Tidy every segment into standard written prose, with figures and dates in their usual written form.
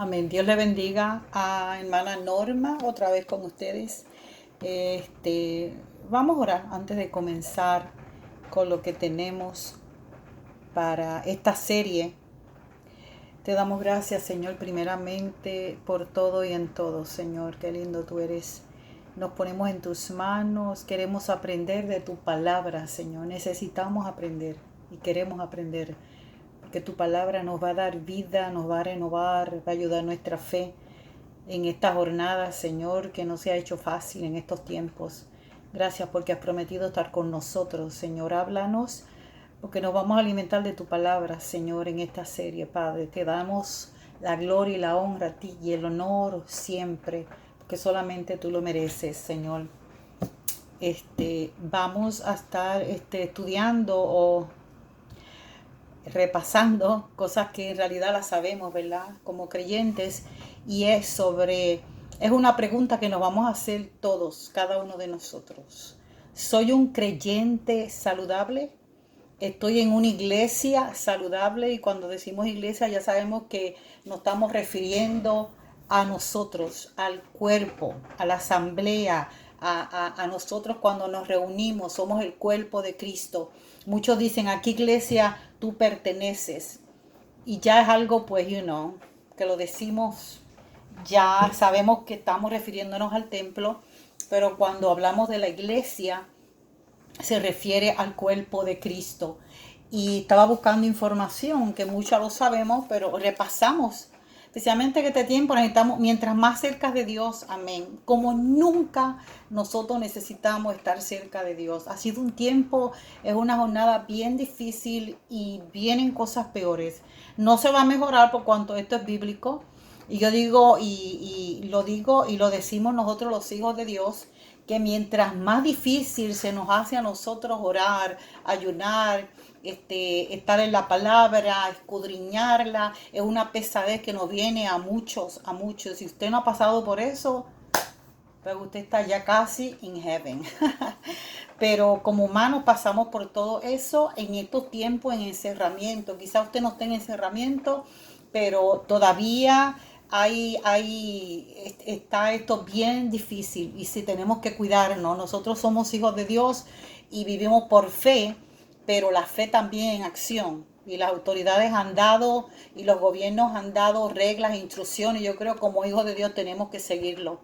Amén. Dios le bendiga a hermana Norma, otra vez con ustedes. Este, Vamos a orar antes de comenzar con lo que tenemos para esta serie. Te damos gracias, Señor, primeramente por todo y en todo, Señor. Qué lindo tú eres. Nos ponemos en tus manos, queremos aprender de tu palabra, Señor. Necesitamos aprender y queremos aprender, porque tu palabra nos va a dar vida, nos va a renovar, va a ayudar nuestra fe en esta jornada, Señor, que no se ha hecho fácil en estos tiempos. Gracias porque has prometido estar con nosotros, Señor. Háblanos, porque nos vamos a alimentar de tu palabra, Señor, en esta serie, Padre. Te damos la gloria y la honra a ti y el honor siempre, porque solamente tú lo mereces, Señor. Vamos a estar estudiando o repasando cosas que en realidad las sabemos, ¿verdad? Como creyentes, y es una pregunta que nos vamos a hacer todos, cada uno de nosotros. ¿Soy un creyente saludable? Estoy en una iglesia saludable, y cuando decimos iglesia ya sabemos que nos estamos refiriendo a nosotros, al cuerpo, a la asamblea, a nosotros cuando nos reunimos, somos el cuerpo de Cristo. Muchos dicen, ¿a qué iglesia tú perteneces? Y ya es algo, pues, que lo decimos, ya sabemos que estamos refiriéndonos al templo, pero cuando hablamos de la iglesia, se refiere al cuerpo de Cristo. Y estaba buscando información, que muchos lo sabemos, pero repasamos. Especialmente en este tiempo necesitamos, mientras más cerca de Dios, amén. Como nunca nosotros necesitamos estar cerca de Dios. Ha sido un tiempo, es una jornada bien difícil y vienen cosas peores. No se va a mejorar por cuanto esto es bíblico. Y yo digo y lo decimos nosotros los hijos de Dios, que mientras más difícil se nos hace a nosotros orar, ayunar, estar en la palabra, escudriñarla, es una pesadez que nos viene a muchos, a muchos. Si usted no ha pasado por eso, pues usted está ya casi en heaven. Pero como humanos pasamos por todo eso en estos tiempos en encerramiento. Quizá usted no esté en encerramiento, pero todavía está esto bien difícil, y si tenemos que cuidarnos. Nosotros somos hijos de Dios y vivimos por fe, pero la fe también en acción. Y las autoridades han dado y los gobiernos han dado reglas e instrucciones. Yo creo que como hijos de Dios tenemos que seguirlo.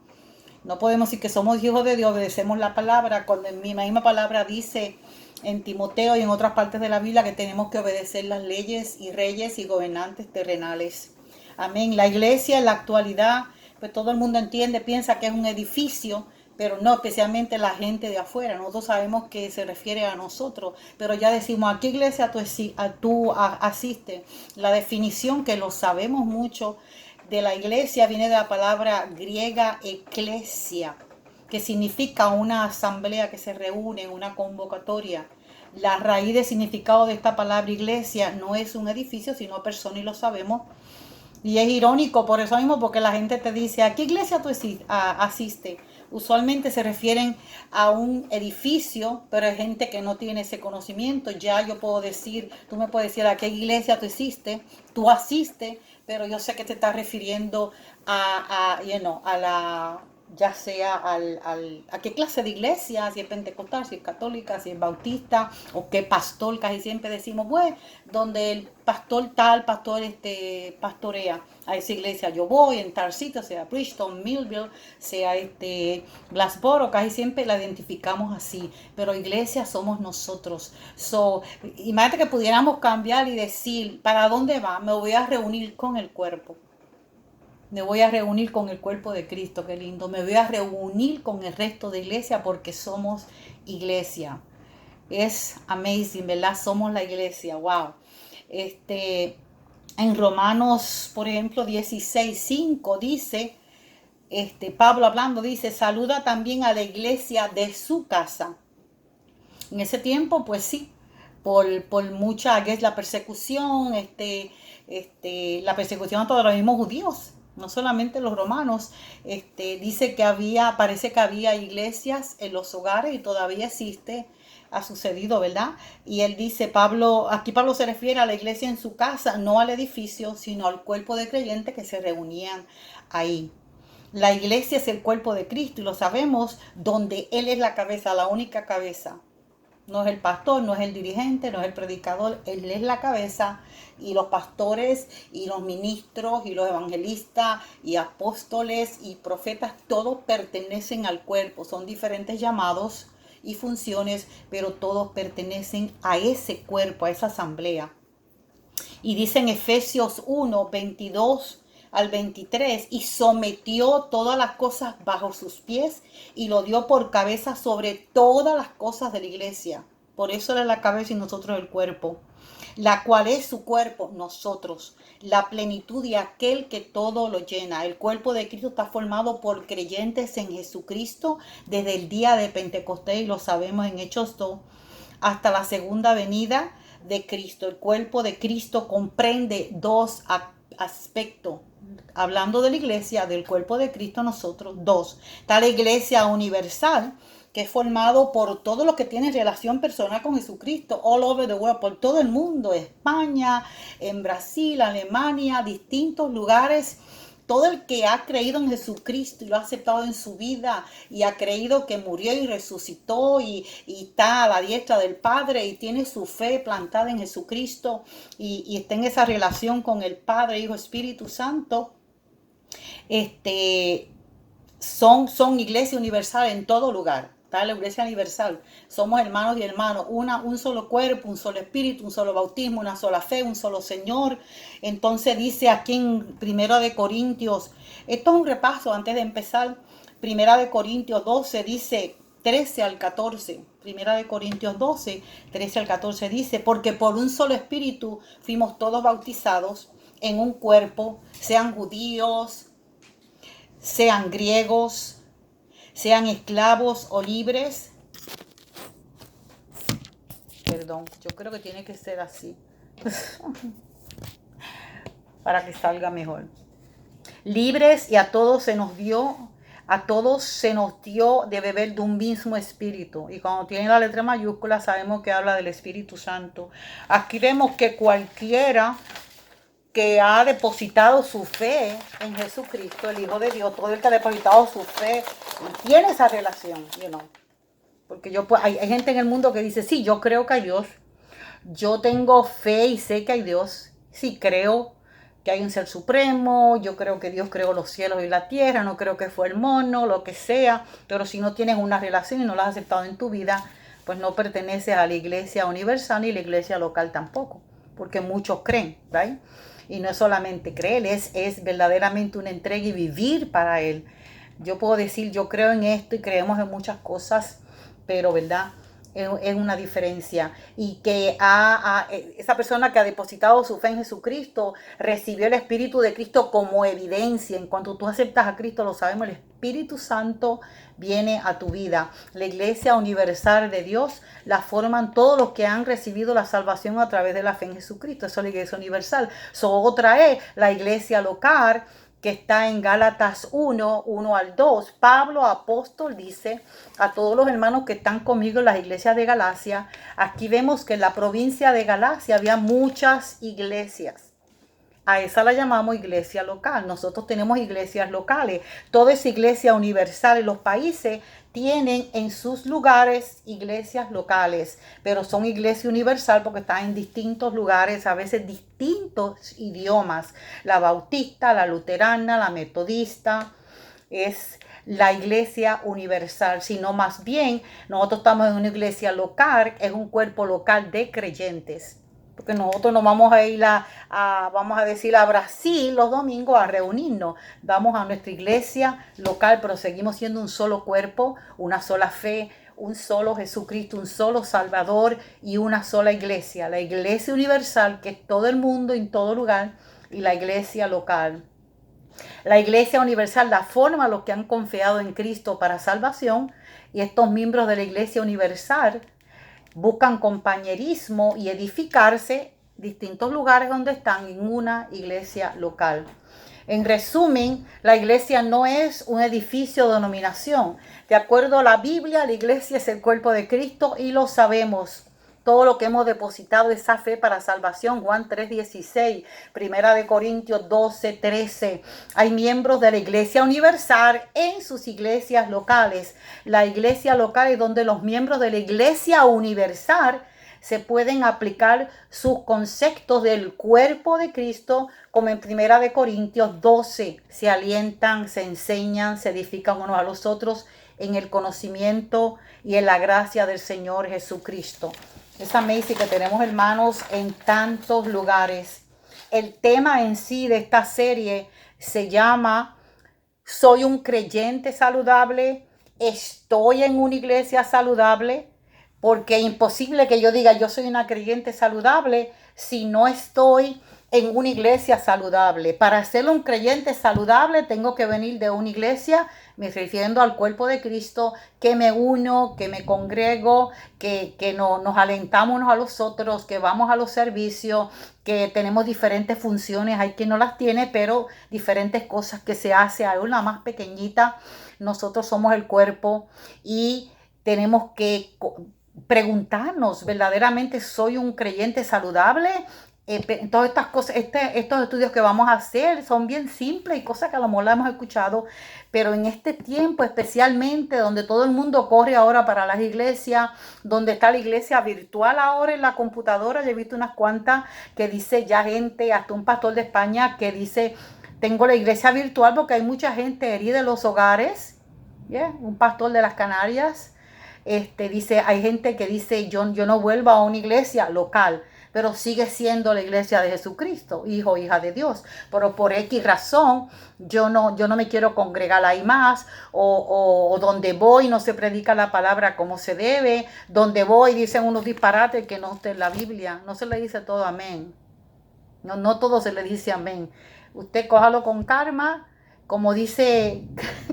No podemos decir que somos hijos de Dios, obedecemos la palabra, cuando en mi misma palabra dice en Timoteo y en otras partes de la Biblia que tenemos que obedecer las leyes y reyes y gobernantes terrenales. Amén. La iglesia en la actualidad, pues todo el mundo entiende, piensa que es un edificio, pero no, especialmente la gente de afuera. Nosotros sabemos que se refiere a nosotros, pero ya decimos, ¿a qué iglesia tú asistes? La definición, que lo sabemos mucho, de la iglesia viene de la palabra griega eclesia, que significa una asamblea que se reúne en una convocatoria. La raíz de significado de esta palabra iglesia no es un edificio, sino persona, y lo sabemos. Y es irónico por eso mismo, porque la gente te dice, ¿a qué iglesia tú asistes? Usualmente se refieren a un edificio, pero hay gente que no tiene ese conocimiento. Ya yo puedo decir, tú me puedes decir a qué iglesia tú asistes, pero yo sé que te estás refiriendo a la, ya sea a qué clase de iglesia, si es pentecostal, si es católica, si es bautista, o qué pastor. Casi siempre decimos, pues, donde el pastor tal, pastorea a esa iglesia, yo voy en tal sitio, sea Bridgeton, Millville, sea Glassboro. Casi siempre la identificamos así, pero iglesia somos nosotros. Imagínate que pudiéramos cambiar y decir, ¿para dónde va? Me voy a reunir con el cuerpo. Me voy a reunir con el cuerpo de Cristo, qué lindo. Me voy a reunir con el resto de iglesia, porque somos iglesia. Es amazing, ¿verdad? Somos la iglesia, wow. En Romanos, por ejemplo, 16:5 dice, Pablo hablando, dice, saluda también a la iglesia de su casa. En ese tiempo, pues sí, por mucha, que es la persecución, la persecución a todos los mismos judíos, no solamente los romanos. Dice que parece que había iglesias en los hogares, y todavía existe, ha sucedido, ¿verdad? Y él dice, aquí Pablo se refiere a la iglesia en su casa, no al edificio, sino al cuerpo de creyentes que se reunían ahí. La iglesia es el cuerpo de Cristo y lo sabemos, donde Él es la cabeza, la única cabeza. No es el pastor, no es el dirigente, no es el predicador, Él es la cabeza, y los pastores y los ministros y los evangelistas y apóstoles y profetas, todos pertenecen al cuerpo. Son diferentes llamados y funciones, pero todos pertenecen a ese cuerpo, a esa asamblea. Y dice en Efesios 1, 22 al 23, y sometió todas las cosas bajo sus pies y lo dio por cabeza sobre todas las cosas de la iglesia. Por eso era la cabeza y nosotros el cuerpo, la cual es su cuerpo, nosotros, la plenitud de aquel que todo lo llena. El cuerpo de Cristo está formado por creyentes en Jesucristo desde el día de Pentecostés, y lo sabemos en Hechos 2, hasta la segunda venida de Cristo. El cuerpo de Cristo comprende dos aspectos. Hablando de la iglesia, del cuerpo de Cristo, nosotros, dos. Está la iglesia universal, que es formado por todos los que tienen relación personal con Jesucristo, all over the world, por todo el mundo, España, en Brasil, Alemania, distintos lugares. Todo el que ha creído en Jesucristo y lo ha aceptado en su vida y ha creído que murió y resucitó y está a la diestra del Padre y tiene su fe plantada en Jesucristo y está en esa relación con el Padre, Hijo, Espíritu Santo, son iglesia universal en todo lugar. Está la iglesia universal. Somos hermanos y hermanos. Un solo cuerpo, un solo espíritu, un solo bautismo, una sola fe, un solo Señor. Entonces dice aquí en Primera de Corintios, esto es un repaso antes de empezar. Primera de Corintios 12 dice 13 al 14. Primera de Corintios 12, 13 al 14 dice, porque por un solo espíritu fuimos todos bautizados en un cuerpo, sean judíos, sean griegos, sean esclavos o libres. Perdón, yo creo que tiene que ser así para que salga mejor. Libres, y a todos se nos dio de beber de un mismo espíritu. Y cuando tiene la letra mayúscula sabemos que habla del Espíritu Santo. Aquí vemos que cualquiera que ha depositado su fe en Jesucristo, el Hijo de Dios, todo el que ha depositado su fe tiene esa relación, porque hay gente en el mundo que dice, sí, yo creo que hay Dios, yo tengo fe y sé que hay Dios, sí creo que hay un ser supremo, yo creo que Dios creó los cielos y la tierra, no creo que fue el mono, lo que sea, pero si no tienes una relación y no la has aceptado en tu vida, pues no perteneces a la iglesia universal ni la iglesia local tampoco, porque muchos creen, ¿right? Y no es solamente creer, es verdaderamente una entrega y vivir para Él. Yo puedo decir, yo creo en esto y creemos en muchas cosas, pero ¿verdad? Es una diferencia. Y que esa persona que ha depositado su fe en Jesucristo recibió el Espíritu de Cristo como evidencia. En cuanto tú aceptas a Cristo, lo sabemos, el Espíritu Santo viene a tu vida. La iglesia universal de Dios la forman todos los que han recibido la salvación a través de la fe en Jesucristo. Eso es la iglesia universal. Otra es la iglesia local, que está en Gálatas 1, 1 al 2. Pablo, apóstol, dice a todos los hermanos que están conmigo en las iglesias de Galacia. Aquí vemos que en la provincia de Galacia había muchas iglesias. A esa la llamamos iglesia local. Nosotros tenemos iglesias locales. Toda esa iglesia universal en los países tienen en sus lugares iglesias locales, pero son iglesia universal porque están en distintos lugares, a veces distintos idiomas. La bautista, la luterana, la metodista, es la iglesia universal, sino más bien nosotros estamos en una iglesia local, es un cuerpo local de creyentes. Porque nosotros no vamos a ir vamos a decir, a Brasil los domingos a reunirnos. Vamos a nuestra iglesia local, pero seguimos siendo un solo cuerpo, una sola fe, un solo Jesucristo, un solo Salvador y una sola iglesia. La iglesia universal, que es todo el mundo en todo lugar, y la iglesia local. La iglesia universal la forma los que han confiado en Cristo para salvación, y estos miembros de la iglesia universal buscan compañerismo y edificarse distintos lugares donde están en una iglesia local. En resumen, la iglesia no es un edificio de denominación. De acuerdo a la Biblia, la iglesia es el cuerpo de Cristo y lo sabemos. Todo lo que hemos depositado esa fe para salvación, Juan 3:16, Primera de Corintios 12:13. Hay miembros de la Iglesia Universal en sus iglesias locales. La iglesia local es donde los miembros de la Iglesia Universal se pueden aplicar sus conceptos del cuerpo de Cristo, como en Primera de Corintios 12. Se alientan, se enseñan, se edifican unos a los otros en el conocimiento y en la gracia del Señor Jesucristo. Es amazing que tenemos hermanos en tantos lugares. El tema en sí de esta serie se llama ¿Soy un creyente saludable? ¿Estoy en una iglesia saludable? Porque es imposible que yo diga yo soy una creyente saludable si no estoy en una iglesia saludable. Para ser un creyente saludable tengo que venir de una iglesia, me refiriendo al cuerpo de Cristo, que me uno, que me congrego, que nos alentamos unos a los otros, que vamos a los servicios, que tenemos diferentes funciones. Hay quien no las tiene, pero diferentes cosas que se hace. Hay una más pequeñita. Nosotros somos el cuerpo y tenemos que preguntarnos, ¿verdaderamente soy un creyente saludable? Todas estas cosas, estos estudios que vamos a hacer son bien simples y cosas que a lo mejor la hemos escuchado, pero en este tiempo especialmente donde todo el mundo corre ahora para las iglesias, donde está la iglesia virtual ahora en la computadora, yo he visto unas cuantas que dice ya gente, hasta un pastor de España que dice, tengo la iglesia virtual porque hay mucha gente herida en los hogares, ¿yeah? Un pastor de las Canarias, dice, hay gente que dice, yo no vuelvo a una iglesia local, pero sigue siendo la iglesia de Jesucristo, hijo, hija de Dios. Pero por X razón, yo no me quiero congregar ahí más, o donde voy no se predica la palabra como se debe, donde voy dicen unos disparates que no está en la Biblia, no se le dice todo amén. No todo se le dice amén. Usted cójalo con calma, como dice,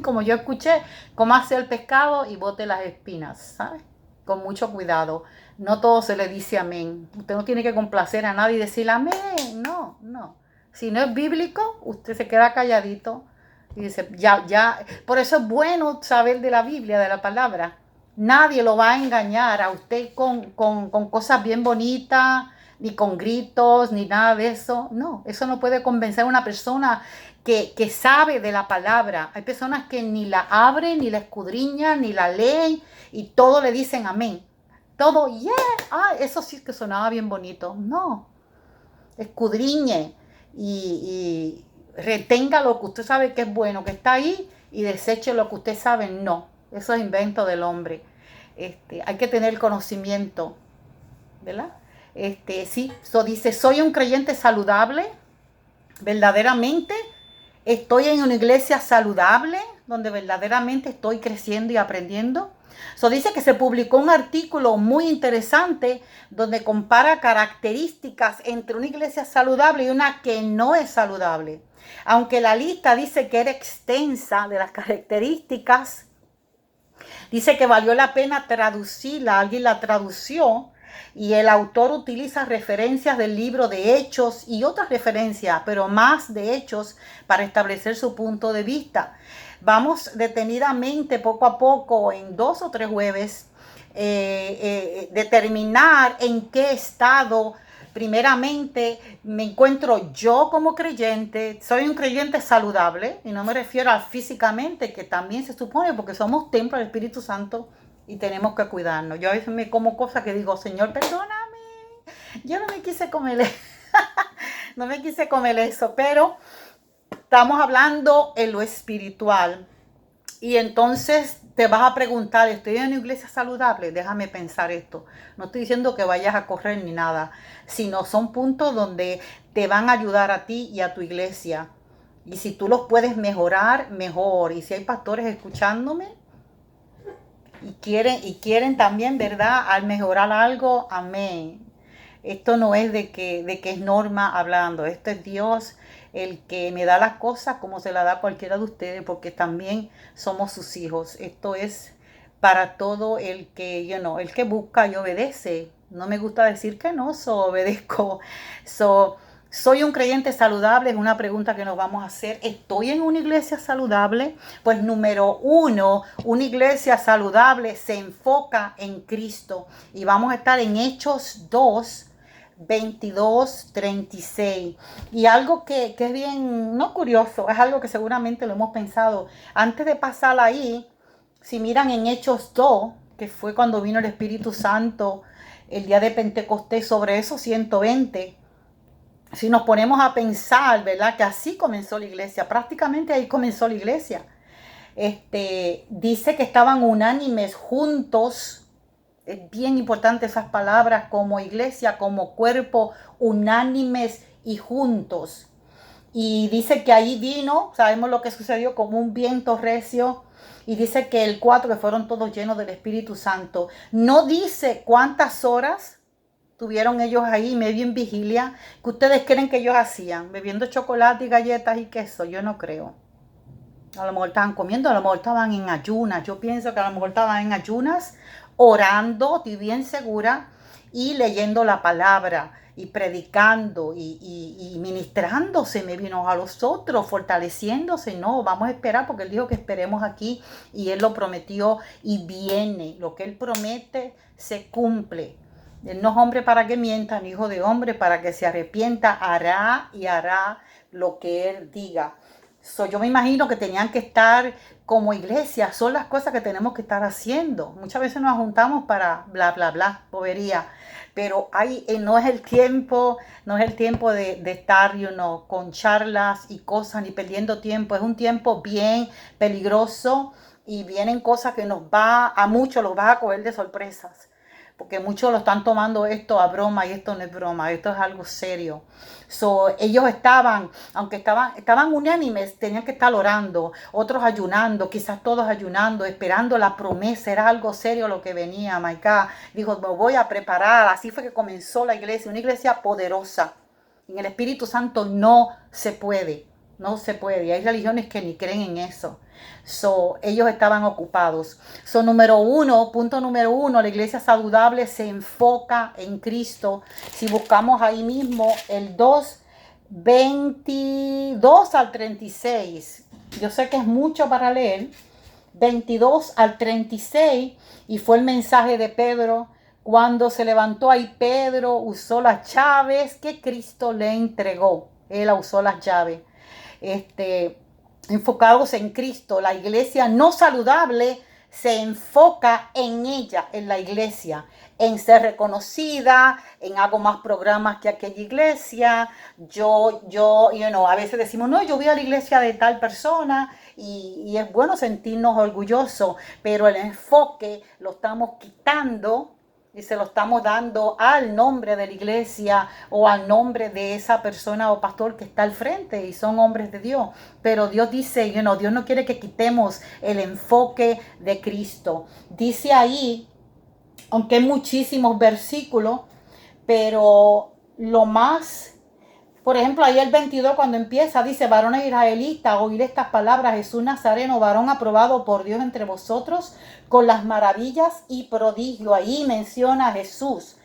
como yo escuché, cómase el pescado y bote las espinas, ¿sabes? Con mucho cuidado. No todo se le dice amén. Usted no tiene que complacer a nadie y decir amén. No. Si no es bíblico, usted se queda calladito y dice, ya. Por eso es bueno saber de la Biblia, de la palabra. Nadie lo va a engañar a usted con cosas bien bonitas, ni con gritos, ni nada de eso. No, eso no puede convencer a una persona que sabe de la palabra. Hay personas que ni la abren, ni la escudriñan, ni la leen y todo le dicen amén. Todo, eso sí que sonaba bien bonito. No, escudriñe y retenga lo que usted sabe que es bueno, que está ahí, y deseche lo que usted sabe. No, eso es invento del hombre. Hay que tener conocimiento, ¿verdad? Sí, dice, soy un creyente saludable, verdaderamente estoy en una iglesia saludable, donde verdaderamente estoy creciendo y aprendiendo. Dice que se publicó un artículo muy interesante donde compara características entre una iglesia saludable y una que no es saludable. Aunque la lista dice que era extensa de las características, dice que valió la pena traducirla, alguien la tradució, y el autor utiliza referencias del libro de Hechos y otras referencias, pero más de Hechos, para establecer su punto de vista. Vamos detenidamente, poco a poco, en 2 o 3 jueves, determinar en qué estado primeramente me encuentro yo como creyente. Soy un creyente saludable, y no me refiero a físicamente, que también se supone, porque somos templo del Espíritu Santo y tenemos que cuidarnos. Yo a veces me como cosas que digo, Señor, perdóname, yo no me quise comer eso. No me quise comer eso, pero estamos hablando en lo espiritual. Y entonces te vas a preguntar, ¿estoy en una iglesia saludable? Déjame pensar esto. No estoy diciendo que vayas a correr ni nada, sino son puntos donde te van a ayudar a ti y a tu iglesia. Y si tú los puedes mejorar, mejor. Y si hay pastores escuchándome y quieren también, ¿verdad?, al mejorar algo, amén. Esto no es de que es Norma hablando, esto es Dios el que me da las cosas como se la da a cualquiera de ustedes, porque también somos sus hijos. Esto es para todo el que, el que busca y obedece. No me gusta decir que no, obedezco. ¿Soy un creyente saludable? Es una pregunta que nos vamos a hacer. ¿Estoy en una iglesia saludable? Pues número uno, una iglesia saludable se enfoca en Cristo. Y vamos a estar en Hechos 2, 22, 36. Y algo que es bien, no curioso, es algo que seguramente lo hemos pensado. Antes de pasar ahí, si miran en Hechos 2, que fue cuando vino el Espíritu Santo el día de Pentecostés sobre esos 120, si nos ponemos a pensar, ¿verdad? Que así comenzó la iglesia, prácticamente ahí comenzó la iglesia. Dice que estaban unánimes juntos. Es bien importante esas palabras, como iglesia, como cuerpo, unánimes y juntos. Y dice que ahí vino, sabemos lo que sucedió, como un viento recio. Y dice que el 4, que fueron todos llenos del Espíritu Santo. No dice cuántas horas tuvieron ellos ahí medio en vigilia. ¿Qué ustedes creen que ellos hacían? Bebiendo chocolate y galletas y queso. Yo no creo. A lo mejor estaban comiendo, a lo mejor estaban en ayunas. Yo pienso que a lo mejor estaban en ayunas, orando, estoy bien segura, y leyendo la palabra, y predicando, y ministrándose, me vino a los otros, fortaleciéndose. No, vamos a esperar, porque él dijo que esperemos aquí, y él lo prometió, y viene. Lo que él promete se cumple. Él no es hombre para que mienta, ni hijo de hombre para que se arrepienta. Hará y hará lo que él diga. Yo me imagino que tenían que estar como iglesia. Son las cosas que tenemos que estar haciendo. Muchas veces nos juntamos para bla, bla, bla, bobería. Pero no es el tiempo, de estar con charlas y cosas, ni perdiendo tiempo. Es un tiempo bien peligroso, y vienen cosas que a muchos los va a coger de sorpresas. Porque muchos lo están tomando esto a broma, y esto no es broma, esto es algo serio. Ellos aunque estaban unánimes, tenían que estar orando, otros ayunando, quizás todos ayunando, esperando la promesa. Era algo serio lo que venía. My God, dijo, me voy a preparar. Así fue que comenzó la iglesia, una iglesia poderosa. En el Espíritu Santo no se puede. No se puede. Y hay religiones que ni creen en eso. Ellos estaban ocupados. Punto número uno, la iglesia saludable se enfoca en Cristo. Si buscamos ahí mismo el 2, 22 al 36. Yo sé que es mucho para leer. 22 al 36. Y fue el mensaje de Pedro. Cuando se levantó ahí, Pedro usó las llaves que Cristo le entregó. Él usó las llaves. Enfocados en Cristo. La iglesia no saludable se enfoca en ella, en la iglesia, en ser reconocida, en hago más programas que aquella iglesia. A veces decimos, no, yo voy a la iglesia de tal persona, y es bueno sentirnos orgullosos, pero el enfoque lo estamos quitando y se lo estamos dando al nombre de la iglesia, o al nombre de esa persona o pastor que está al frente, y son hombres de Dios. Pero Dios dice, Dios no quiere que quitemos el enfoque de Cristo. Dice ahí, aunque hay muchísimos versículos, pero lo más... Por ejemplo, ahí el 22 cuando empieza, dice, varones israelitas, oír estas palabras: Jesús Nazareno, varón aprobado por Dios entre vosotros, con las maravillas y prodigios. Ahí menciona a Jesús.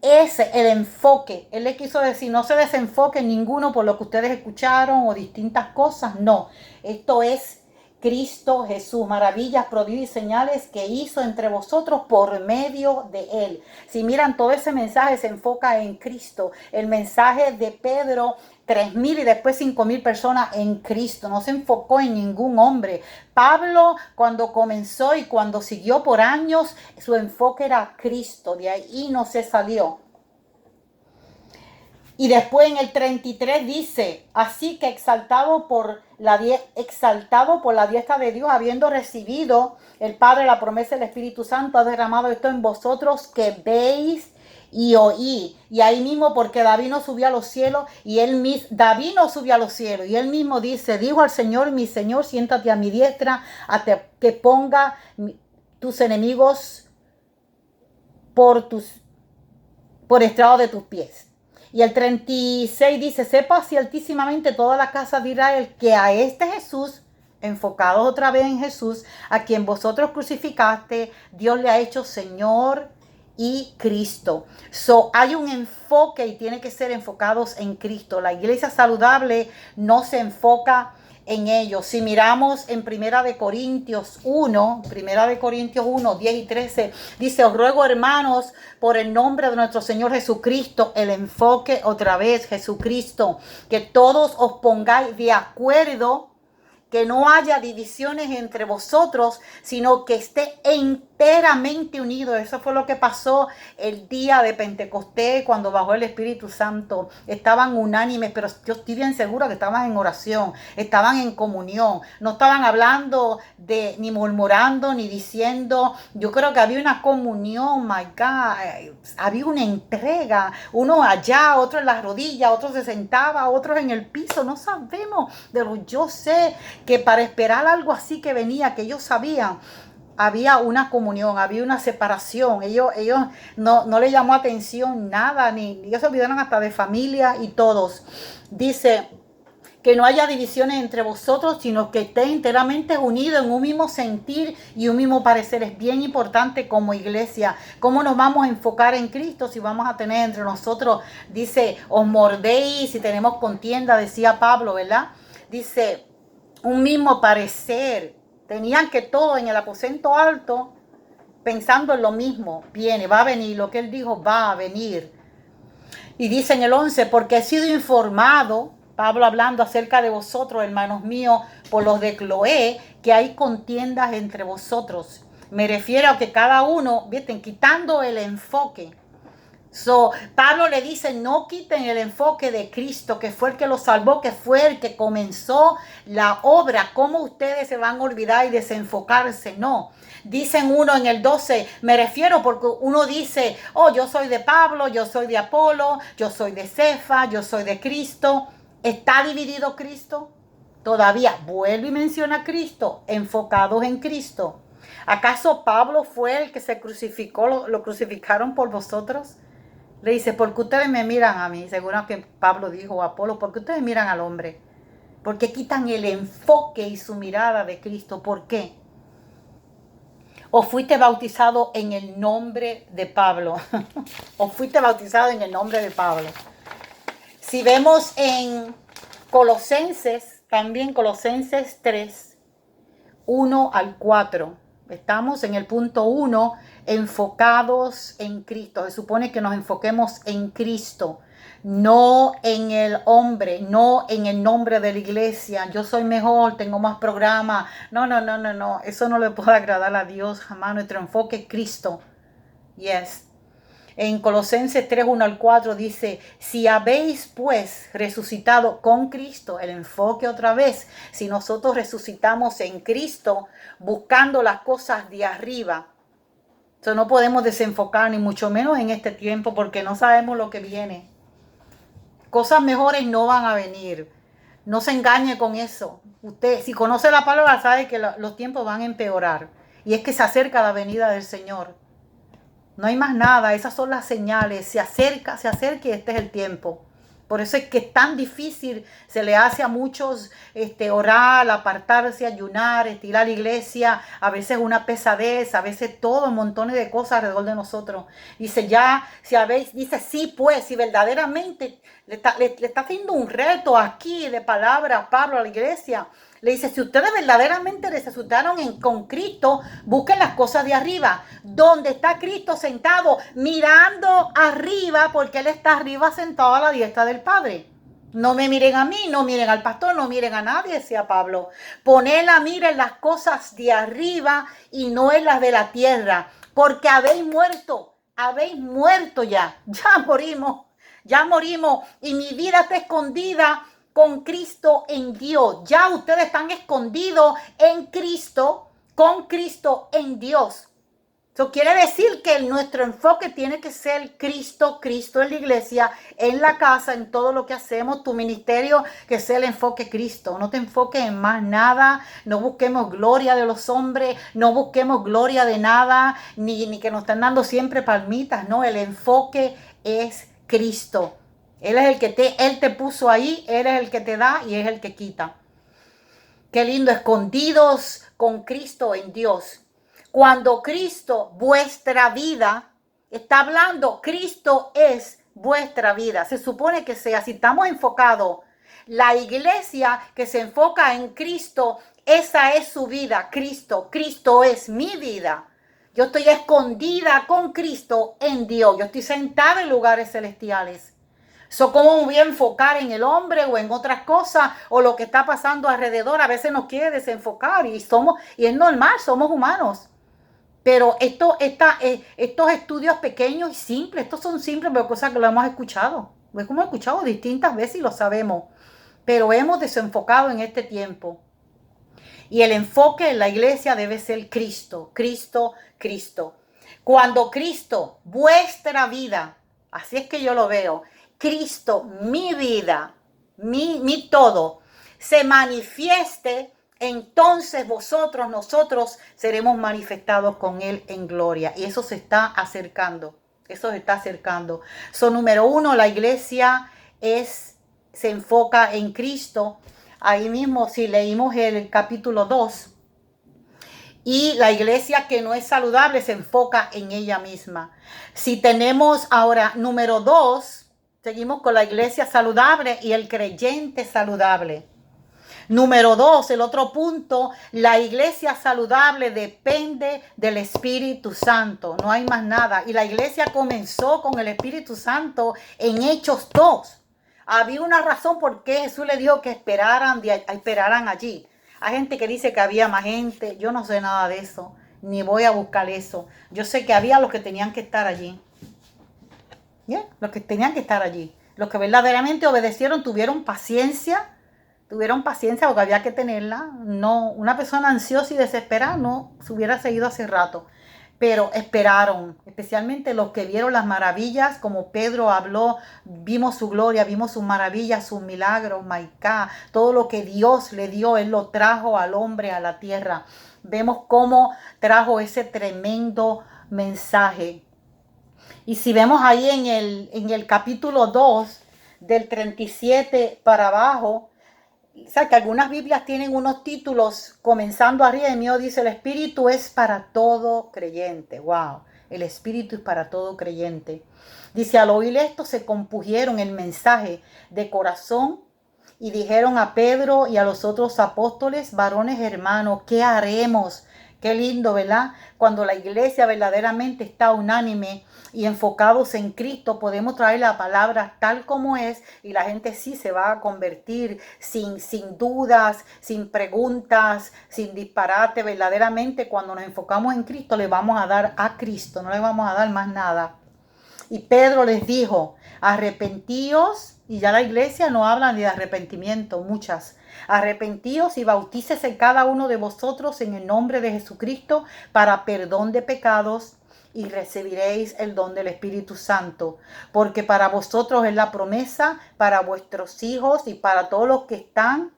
Ese el enfoque. Él le quiso decir, no se desenfoque ninguno por lo que ustedes escucharon o distintas cosas. No, esto es Cristo Jesús, maravillas, prodigios y señales que hizo entre vosotros por medio de él. Si miran, todo ese mensaje se enfoca en Cristo. El mensaje de Pedro, 3,000 y después 5,000 personas en Cristo. No se enfocó en ningún hombre. Pablo, cuando comenzó y cuando siguió por años, su enfoque era Cristo. De ahí no se salió. Y después en el 33 dice, así que exaltado por la diestra de Dios, habiendo recibido el Padre la promesa del Espíritu Santo, ha derramado esto en vosotros, que veis y oí. Y ahí mismo, porque David no subió a los cielos, y él mismo dice, dijo al Señor, mi Señor, siéntate a mi diestra, hasta que ponga tus enemigos por estrado de tus pies. Y el 36 dice, sepa ciertísimamente toda la casa de Israel que a este Jesús, enfocados otra vez en Jesús, a quien vosotros crucificaste, Dios le ha hecho Señor y Cristo. So, hay un enfoque y tiene que ser enfocados en Cristo. La iglesia saludable no se enfoca en ellos. Si miramos en Primera de Corintios 1, 10 y 13, dice: os ruego, hermanos, por el nombre de nuestro Señor Jesucristo, el enfoque otra vez, Jesucristo, que todos os pongáis de acuerdo, que no haya divisiones entre vosotros, sino que esté enteramente unido. Eso fue lo que pasó el día de Pentecostés, cuando bajó el Espíritu Santo. Estaban unánimes, pero yo estoy bien segura que estaban en oración, estaban en comunión, no estaban hablando ni murmurando, ni diciendo. Yo creo que había una comunión, my God, había una entrega, uno allá, otro en las rodillas, otro se sentaba, otros en el piso, no sabemos, pero yo sé que para esperar algo así que venía, que ellos sabían, había una comunión, había una separación. Ellos no les llamó atención nada, ni ellos se olvidaron hasta de familia y todos. Dice que no haya divisiones entre vosotros, sino que estén enteramente unidos en un mismo sentir y un mismo parecer. Es bien importante como iglesia. ¿Cómo nos vamos a enfocar en Cristo si vamos a tener entre nosotros? Dice: os mordéis si tenemos contienda, decía Pablo, ¿verdad? Dice: un mismo parecer. Tenían que todo en el aposento alto pensando en lo mismo. Viene, va a venir, lo que él dijo va a venir. Y dice en el 11: porque he sido informado, Pablo hablando acerca de vosotros, hermanos míos, por los de Cloé, que hay contiendas entre vosotros. Me refiero a que cada uno, ¿viste? Quitando el enfoque. Pablo le dice: no quiten el enfoque de Cristo, que fue el que los salvó, que fue el que comenzó la obra. ¿Cómo ustedes se van a olvidar y desenfocarse? No. Dicen uno en el 12, me refiero porque uno dice: oh, yo soy de Pablo, yo soy de Apolo, yo soy de Cefa, yo soy de Cristo. ¿Está dividido Cristo? Todavía vuelve y menciona a Cristo, enfocados en Cristo. ¿Acaso Pablo fue el que se crucificó, lo crucificaron por vosotros? Le dice: porque ustedes me miran a mí, seguro que Pablo dijo a Apolo, porque ustedes miran al hombre, porque quitan el enfoque y su mirada de Cristo. ¿Por qué? O fuiste bautizado en el nombre de Pablo, o fuiste bautizado en el nombre de Pablo. Si vemos en Colosenses, también Colosenses 3, 1 al 4, estamos en el punto 1, enfocados en Cristo. Se supone que nos enfoquemos en Cristo, no en el hombre, no en el nombre de la iglesia. Yo soy mejor, tengo más programa. No. Eso no le puede agradar a Dios jamás. Nuestro enfoque es Cristo. Yes. En Colosenses 3, 1 al 4 dice: si habéis pues resucitado con Cristo, el enfoque otra vez, si nosotros resucitamos en Cristo, buscando las cosas de arriba. Entonces no podemos desenfocar, ni mucho menos en este tiempo, porque no sabemos lo que viene. Cosas mejores no van a venir. No se engañe con eso. Usted, si conoce la palabra, sabe que los tiempos van a empeorar. Y es que se acerca la venida del Señor. No hay más nada, esas son las señales. Se acerca y este es el tiempo. Por eso es que es tan difícil, se le hace a muchos orar, apartarse, ayunar, ir a la iglesia, a veces una pesadez, a veces todo, montones de cosas alrededor de nosotros. Dice: dice: sí, pues, si verdaderamente le está haciendo un reto aquí de palabras Pablo a la iglesia. Le dice: si ustedes verdaderamente resucitaron con Cristo, busquen las cosas de arriba, donde está Cristo sentado, mirando arriba, porque Él está arriba sentado a la diestra del Padre. No me miren a mí, no miren al pastor, no miren a nadie, decía Pablo. Poned la mira en las cosas de arriba y no en las de la tierra, porque habéis muerto ya morimos y mi vida está escondida con Cristo en Dios. Ya ustedes están escondidos en Cristo, con Cristo en Dios. Eso quiere decir que nuestro enfoque tiene que ser Cristo en la iglesia, en la casa, en todo lo que hacemos, tu ministerio, que sea el enfoque Cristo. No te enfoques en más nada, no busquemos gloria de los hombres, no busquemos gloria de nada, ni que nos están dando siempre palmitas. No, el enfoque es Cristo. Él es el que Él te puso ahí, Él es el que te da y es el que quita. Qué lindo, escondidos con Cristo en Dios. Cuando Cristo, vuestra vida, Está hablando, Cristo es vuestra vida. Se supone que sea, si estamos enfocados, la iglesia que se enfoca en Cristo, esa es su vida, Cristo. Cristo es mi vida. Yo estoy escondida con Cristo en Dios. Yo estoy sentada en lugares celestiales. ¿Cómo me voy a enfocar en el hombre o en otras cosas o lo que está pasando alrededor? A veces nos quiere desenfocar y es normal, somos humanos. Pero estos estudios pequeños y simples, estos son simples, pero cosas que lo hemos escuchado. Lo hemos escuchado distintas veces y lo sabemos. Pero hemos desenfocado en este tiempo. Y el enfoque en la iglesia debe ser Cristo, Cristo, Cristo. Cuando Cristo, vuestra vida, así es que yo lo veo, Cristo, mi vida, mi todo, se manifieste, entonces nosotros seremos manifestados con Él en gloria. Y eso se está acercando, eso se está acercando. Número uno, la iglesia se enfoca en Cristo. Ahí mismo, si leímos el capítulo 2, y la iglesia que no es saludable se enfoca en ella misma. Si tenemos ahora, número 2, seguimos con la iglesia saludable y el creyente saludable. Número 2, el otro punto, la iglesia saludable depende del Espíritu Santo. No hay más nada. Y la iglesia comenzó con el Espíritu Santo en Hechos 2. Había una razón por qué Jesús le dijo que esperaran allí. Hay gente que dice que había más gente. Yo no sé nada de eso, ni voy a buscar eso. Yo sé que había los que tenían que estar allí. Los que tenían que estar allí. Los que verdaderamente obedecieron, tuvieron paciencia porque había que tenerla. No, una persona ansiosa y desesperada no se hubiera seguido hace rato. Pero esperaron, especialmente los que vieron las maravillas, como Pedro habló, vimos su gloria, vimos sus maravillas, sus milagros, todo lo que Dios le dio, Él lo trajo al hombre, a la tierra. Vemos cómo trajo ese tremendo mensaje. Y si vemos ahí en el capítulo 2, del 37 para abajo, o sea, que algunas Biblias tienen unos títulos comenzando arriba. El mío dice: el Espíritu es para todo creyente. Wow, el Espíritu es para todo creyente. Dice: al oír esto se compusieron el mensaje de corazón y dijeron a Pedro y a los otros apóstoles: varones hermanos, ¿qué haremos? Qué lindo, ¿verdad? Cuando la iglesia verdaderamente está unánime y enfocados en Cristo, podemos traer la palabra tal como es y la gente sí se va a convertir sin dudas, sin preguntas, sin disparate. Verdaderamente, cuando nos enfocamos en Cristo, le vamos a dar a Cristo, no le vamos a dar más nada. Y Pedro les dijo: arrepentíos. Y ya la iglesia no habla ni de arrepentimiento, muchas. Arrepentíos y bautícese cada uno de vosotros en el nombre de Jesucristo para perdón de pecados y recibiréis el don del Espíritu Santo. Porque para vosotros es la promesa, para vuestros hijos y para todos los que están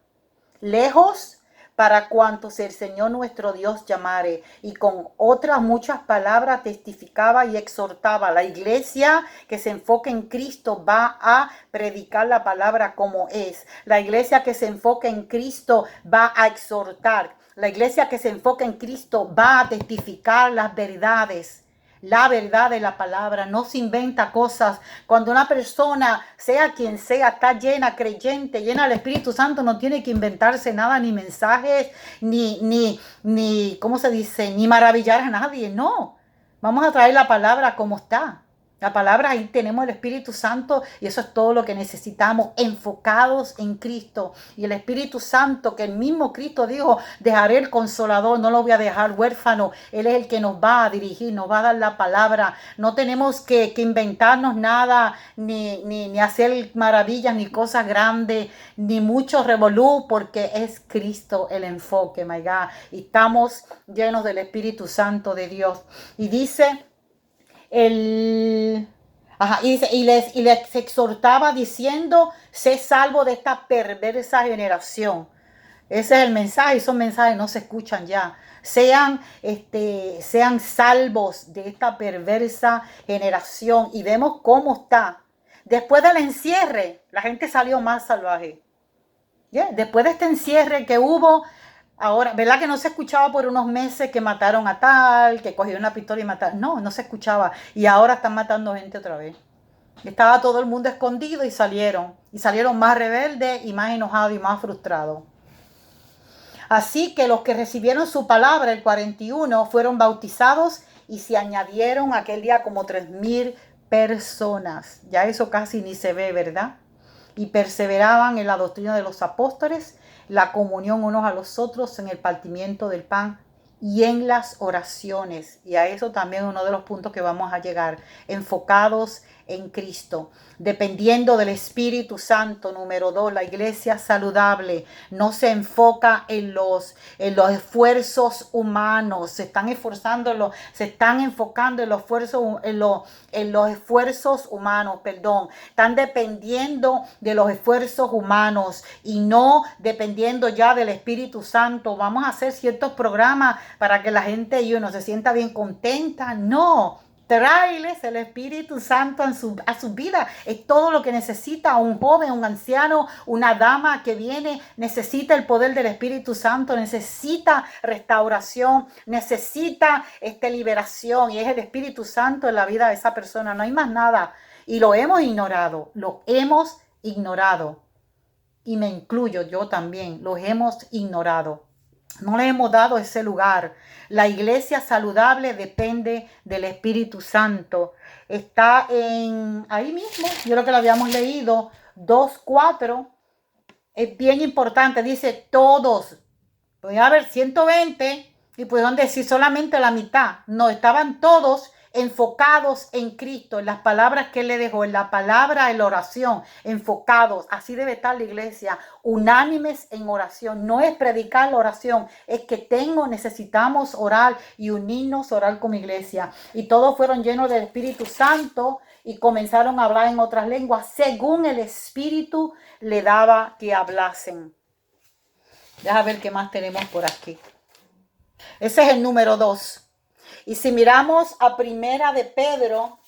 lejos, para cuantos el Señor nuestro Dios llamare. Y con otras muchas palabras testificaba y exhortaba. La iglesia que se enfoca en Cristo va a predicar la palabra como es. La iglesia que se enfoca en Cristo va a exhortar. La iglesia que se enfoca en Cristo va a testificar las verdades. La verdad de la palabra, no se inventa cosas. Cuando una persona, sea quien sea, está llena, creyente, llena del Espíritu Santo, no tiene que inventarse nada, ni mensajes, ¿cómo se dice? Ni maravillar a nadie, no. Vamos a traer la palabra como está. La palabra, ahí tenemos el Espíritu Santo y eso es todo lo que necesitamos, enfocados en Cristo. Y el Espíritu Santo, que el mismo Cristo dijo: dejaré el Consolador, no lo voy a dejar huérfano. Él es el que nos va a dirigir, nos va a dar la palabra. No tenemos que inventarnos nada, ni hacer maravillas, ni cosas grandes, ni mucho revolú, porque es Cristo el enfoque, my God. Y estamos llenos del Espíritu Santo de Dios. Y dice... y les exhortaba diciendo: sé salvo de esta perversa generación. Ese es el mensaje. Esos mensajes no se escuchan ya. Sean salvos de esta perversa generación. Y vemos cómo está. Después del encierre, la gente salió más salvaje. Después de este encierre que hubo, Ahora, ¿verdad que no se escuchaba por unos meses que mataron a tal, que cogieron una pistola y mataron? No, no se escuchaba. Y ahora están matando gente otra vez. Estaba todo el mundo escondido y salieron. Y salieron más rebeldes y más enojados y más frustrados. Así que los que recibieron su palabra, el 41, fueron bautizados y se añadieron aquel día como 3,000 personas. Ya eso casi ni se ve, ¿verdad? Y perseveraban en la doctrina de los apóstoles, la comunión unos a los otros, en el partimiento del pan y en las oraciones. Y a eso también uno de los puntos que vamos a llegar, enfocados en Cristo, dependiendo del Espíritu Santo. Número 2, la iglesia saludable no se enfoca en los esfuerzos humanos, se están enfocando en los esfuerzos humanos, están dependiendo de los esfuerzos humanos y no dependiendo ya del Espíritu Santo. Vamos a hacer ciertos programas para que la gente se sienta bien contenta. No, tráeles el Espíritu Santo a su vida. Es todo lo que necesita un joven, un anciano, una dama que viene. Necesita el poder del Espíritu Santo, necesita restauración, necesita liberación. Y es el Espíritu Santo en la vida de esa persona. No hay más nada. Y lo hemos ignorado. Y me incluyo yo también. Lo hemos ignorado. No le hemos dado ese lugar. La iglesia saludable depende del Espíritu Santo. Está ahí mismo, yo creo que lo habíamos leído, 2:4. Es bien importante, dice todos. Podía haber 120 y pudieron decir solamente la mitad. No, estaban todos enfocados en Cristo, en las palabras que Él le dejó, en la palabra, en la oración, enfocados. Así debe estar la iglesia, unánimes en oración. No es predicar la oración, es que necesitamos orar y unirnos a orar como iglesia. Y todos fueron llenos del Espíritu Santo y comenzaron a hablar en otras lenguas según el Espíritu le daba que hablasen. Deja ver qué más tenemos por aquí. Ese es el número 2. Y si miramos a Primera de Pedro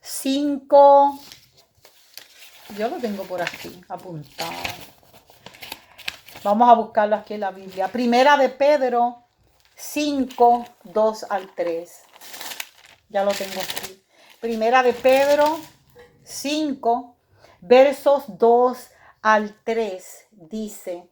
5, yo lo tengo por aquí apuntado. Vamos a buscarlo aquí en la Biblia. Primera de Pedro 5, 2 al 3. Ya lo tengo aquí. Primera de Pedro 5, versos 2 al 3, dice: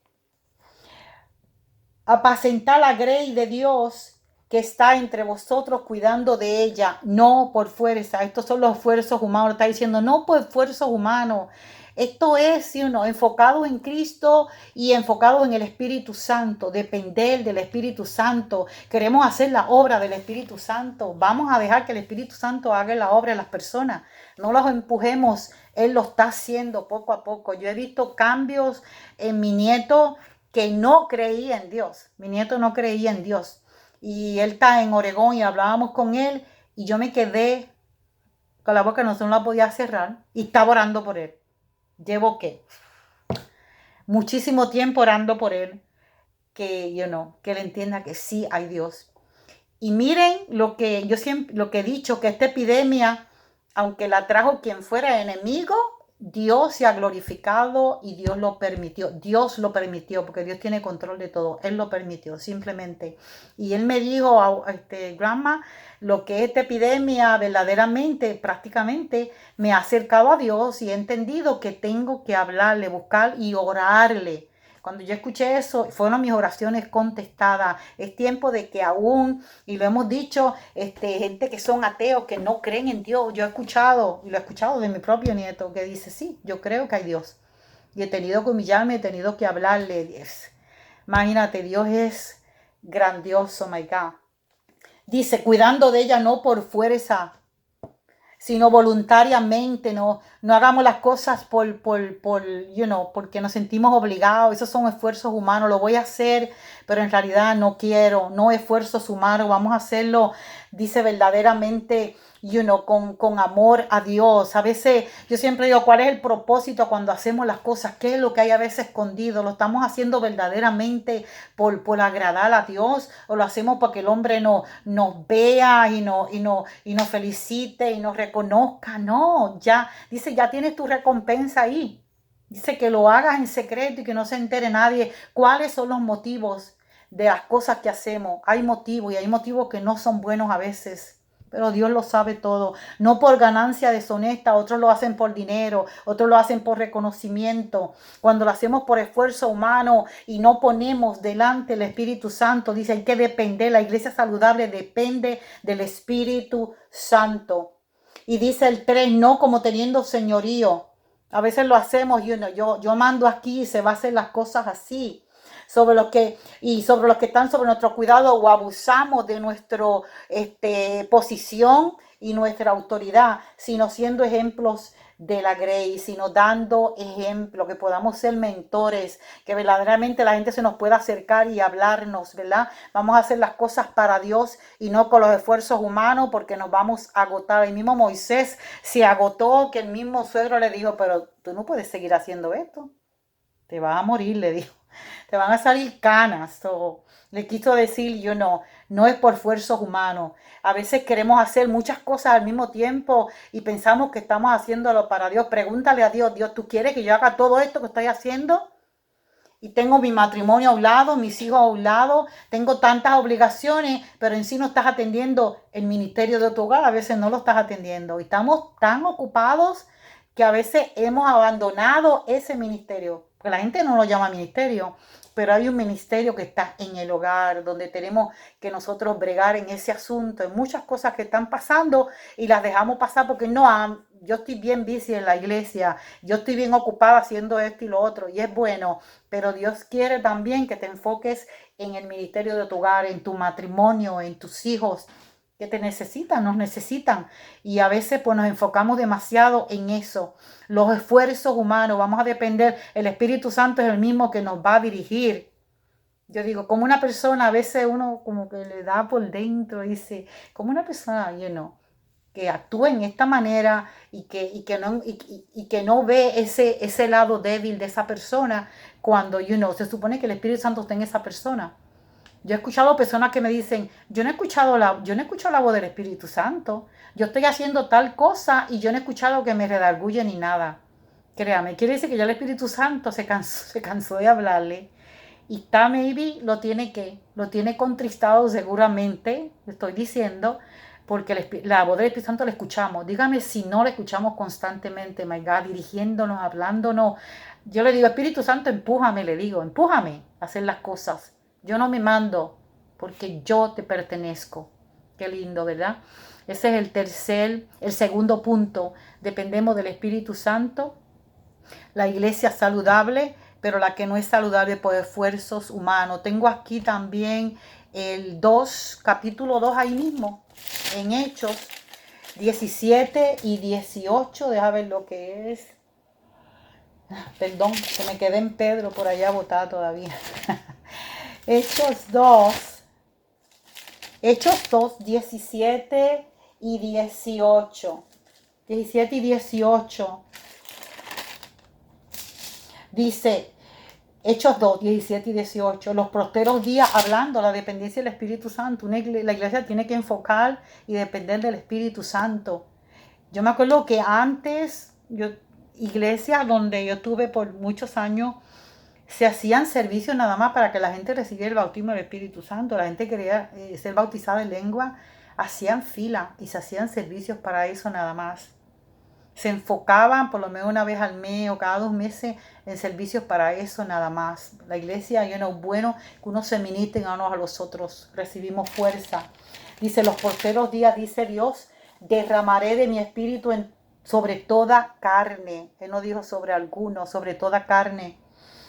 apacentad la grey de Dios que está entre vosotros, cuidando de ella, no por fuerza. Estos son los esfuerzos humanos. Está diciendo, no por esfuerzos humanos. Esto es, enfocado en Cristo y enfocado en el Espíritu Santo, depender del Espíritu Santo. Queremos hacer la obra del Espíritu Santo. Vamos a dejar que el Espíritu Santo haga la obra de las personas. No los empujemos. Él lo está haciendo poco a poco. Yo he visto cambios en mi nieto que no creía en Dios. Mi nieto no creía en Dios. Y él está en Oregón y hablábamos con él y yo me quedé con la boca, no la podía cerrar y estaba orando por él. Llevo muchísimo tiempo orando por él, que que él entienda que sí hay Dios. Y miren lo que he dicho, que esta epidemia, aunque la trajo quien fuera enemigo, Dios se ha glorificado y Dios lo permitió. Dios lo permitió porque Dios tiene control de todo. Él lo permitió simplemente. Y él me dijo, Grandma, lo que esta epidemia verdaderamente, prácticamente, me ha acercado a Dios y he entendido que tengo que hablarle, buscar y orarle. Cuando yo escuché eso, fueron mis oraciones contestadas. Es tiempo de que aún, y lo hemos dicho, gente que son ateos, que no creen en Dios. Yo he escuchado, y lo he escuchado de mi propio nieto, que dice, sí, yo creo que hay Dios. Y he tenido que humillarme, he tenido que hablarle. Imagínate, Dios es grandioso, my God. Dice, cuidando de ella no por fuerza, sino voluntariamente. No hagamos las cosas porque nos sentimos obligados. Esos son esfuerzos humanos. Lo voy a hacer, pero en realidad no quiero. No esfuerzos humanos. Vamos a hacerlo, dice, verdaderamente, con amor a Dios. A veces yo siempre digo, ¿cuál es el propósito cuando hacemos las cosas? ¿Qué es lo que hay a veces escondido? ¿Lo estamos haciendo verdaderamente por agradar a Dios? ¿O lo hacemos para que el hombre nos vea y nos felicite y nos reconozca? No, ya, dice, ya tienes tu recompensa ahí. Dice que lo hagas en secreto y que no se entere nadie. ¿Cuáles son los motivos de las cosas que hacemos? Hay motivos y hay motivos que no son buenos a veces. Pero Dios lo sabe todo. No por ganancia deshonesta, otros lo hacen por dinero, otros lo hacen por reconocimiento. Cuando lo hacemos por esfuerzo humano y no ponemos delante el Espíritu Santo, dice, hay que depender. La iglesia saludable depende del Espíritu Santo. Y dice el 3, no como teniendo señorío. A veces lo hacemos, yo mando aquí y se va a hacer las cosas así. Sobre los que están sobre nuestro cuidado o abusamos de nuestra posición y nuestra autoridad, sino siendo ejemplos de la grace, sino dando ejemplo, que podamos ser mentores, que verdaderamente la gente se nos pueda acercar y hablarnos, ¿verdad? Vamos a hacer las cosas para Dios y no con los esfuerzos humanos, porque nos vamos a agotar. El mismo Moisés se agotó, que el mismo suegro le dijo, pero tú no puedes seguir haciendo esto, te vas a morir, le dijo. Te van a salir canas. Le quiso decir, no es por esfuerzos humanos. A veces queremos hacer muchas cosas al mismo tiempo y pensamos que estamos haciéndolo para Dios. Pregúntale a Dios, Dios, ¿tú quieres que yo haga todo esto que estoy haciendo? Y tengo mi matrimonio a un lado, mis hijos a un lado, tengo tantas obligaciones, pero en sí no estás atendiendo el ministerio de tu hogar, a veces no lo estás atendiendo. Y estamos tan ocupados que a veces hemos abandonado ese ministerio. Porque la gente no lo llama ministerio, pero hay un ministerio que está en el hogar, donde tenemos que nosotros bregar en ese asunto. Hay muchas cosas que están pasando y las dejamos pasar porque yo estoy bien busy en la iglesia, yo estoy bien ocupada haciendo esto y lo otro, y es bueno, pero Dios quiere también que te enfoques en el ministerio de tu hogar, en tu matrimonio, en tus hijos, que te necesitan, nos necesitan, y a veces pues nos enfocamos demasiado en eso. Los esfuerzos humanos, vamos a depender, el Espíritu Santo es el mismo que nos va a dirigir. Yo digo, como una persona, a veces uno como que le da por dentro, dice, como una persona, que actúa en esta manera y que no ve ese lado débil de esa persona cuando, se supone que el Espíritu Santo está en esa persona. Yo he escuchado personas que me dicen, yo no he escuchado la voz del Espíritu Santo. Yo estoy haciendo tal cosa y yo no he escuchado que me redarguye ni nada. Créame, quiere decir que ya el Espíritu Santo se cansó de hablarle. Y está, maybe, lo tiene contristado seguramente, estoy diciendo, porque la voz del Espíritu Santo la escuchamos. Dígame si no la escuchamos constantemente, my God, dirigiéndonos, hablándonos. Yo le digo, Espíritu Santo, empújame a hacer las cosas. Yo no me mando porque yo te pertenezco. Qué lindo, ¿verdad? Ese es el segundo punto. Dependemos del Espíritu Santo. La iglesia saludable, pero la que no es saludable por esfuerzos humanos. Tengo aquí también el capítulo 2 ahí mismo, en Hechos 17 y 18. Deja ver lo que es. Perdón, que me quedé en Pedro por allá botada todavía. Hechos 2, 17 y 18. 17 y 18. Dice, Hechos 2, 17 y 18. Los posteros días hablando la dependencia del Espíritu Santo. La iglesia tiene que enfocar y depender del Espíritu Santo. Yo me acuerdo que antes, iglesias donde yo estuve por muchos años, se hacían servicios nada más para que la gente recibiera el bautismo del Espíritu Santo. La gente quería ser bautizada en lengua, hacían fila y se hacían servicios para eso nada más. Se enfocaban por lo menos una vez al mes o cada 2 meses en servicios para eso nada más. La iglesia, bueno que uno se ministren unos a los otros, recibimos fuerza. Dice, los posteros días, dice Dios, derramaré de mi espíritu sobre toda carne. Él no dijo sobre alguno, sobre toda carne.